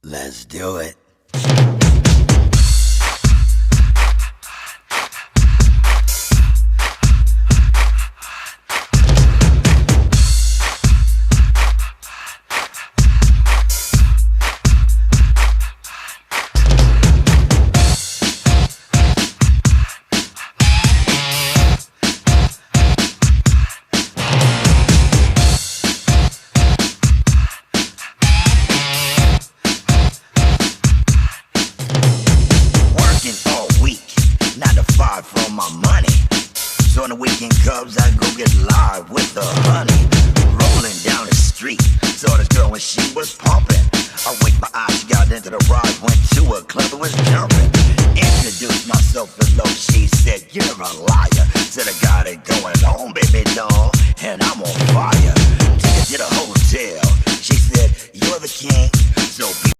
Let's do it. For my money, so on the weekend Cubs I go get live with the honey. Rolling down the street, saw this girl when she was pumping. I winked my eye, she got into the ride, went to a club and was jumping.